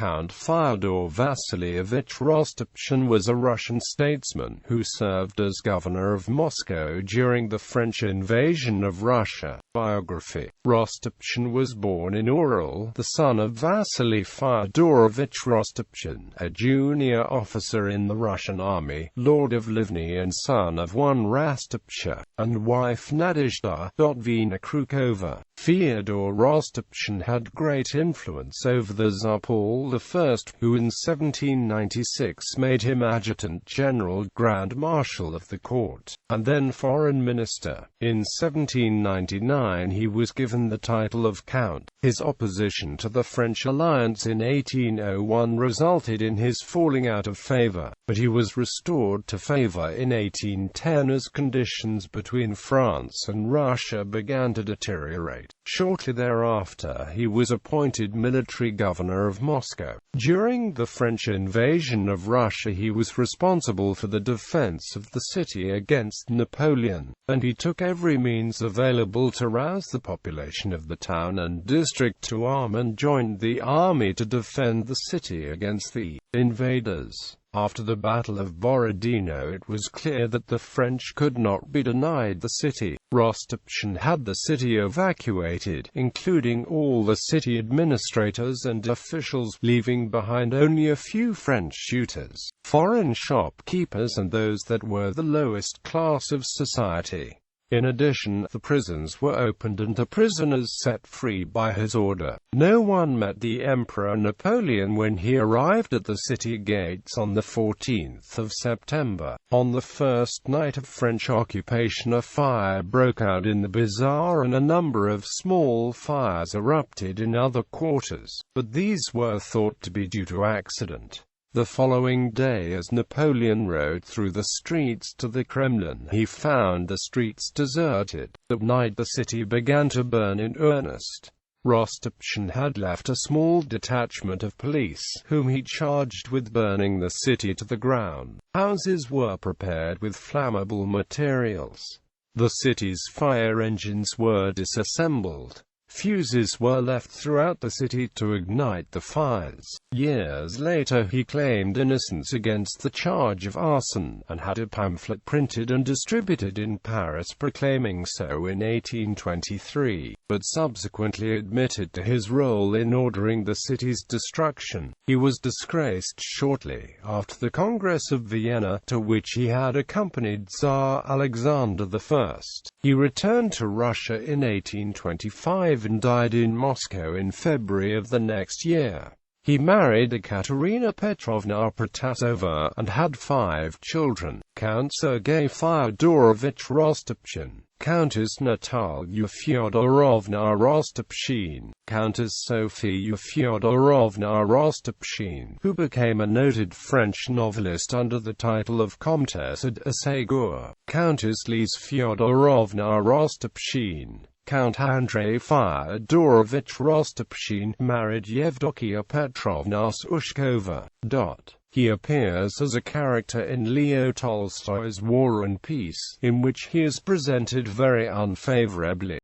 Count Fyodor Vasilyevich Rostopchin was a Russian statesman who served as governor of Moscow during the French invasion of Russia. Biography. Rostopchin was born in Ural, the son of Vasily Fyodorovich Rostopchin, a junior officer in the Russian army, lord of Livny and son of one Rostopchin, and wife Nadezhda Vinokrukova. Fyodor Rostopchin had great influence over the Tsar Paul I, who in 1796 made him adjutant general, grand marshal of the court, and then foreign minister. In 1799 he was given the title of count. His opposition to the French alliance in 1801 resulted in his falling out of favor, but he was restored to favor in 1810 as conditions between France and Russia began to deteriorate. Shortly thereafter, he was appointed military governor of Moscow. During the French invasion of Russia, he was responsible for the defense of the city against Napoleon, and he took every means available to rouse the population of the town and district to arm and joined the army to defend the city against the invaders. After the Battle of Borodino, it was clear that the French could not be denied the city. Rostopchin had the city evacuated, including all the city administrators and officials, leaving behind only a few French suitors, foreign shopkeepers and those that were the lowest class of society. In addition, the prisons were opened and the prisoners set free by his order. No one met the Emperor Napoleon when he arrived at the city gates on the 14th of September. On the first night of French occupation, a fire broke out in the bazaar and a number of small fires erupted in other quarters, but these were thought to be due to accident. The following day, as Napoleon rode through the streets to the Kremlin, he found the streets deserted. That night the city began to burn in earnest. Rostopchin had left a small detachment of police, whom he charged with burning the city to the ground. Houses were prepared with flammable materials. The city's fire engines were disassembled. Fuses were left throughout the city to ignite the fires. Years later, he claimed innocence against the charge of arson, and had a pamphlet printed and distributed in Paris proclaiming so in 1823, but subsequently admitted to his role in ordering the city's destruction. He was disgraced shortly after the Congress of Vienna, to which he had accompanied Tsar Alexander I. He returned to Russia in 1825 and died in Moscow in February of the next year. He married Ekaterina Petrovna Protasova and had 5 children: Count Sergei Fyodorovich Rostopchin, Countess Natalia Fyodorovna Rostopchin, Countess Sophia Fyodorovna Rostopchin, who became a noted French novelist under the title of Comtesse de Ségur, Countess Lise Fyodorovna Rostopchin. Count Andrei Fyodorovich Rostopchin married Yevdokia Petrovna Sushkova. He appears as a character in Leo Tolstoy's War and Peace, in which he is presented very unfavorably.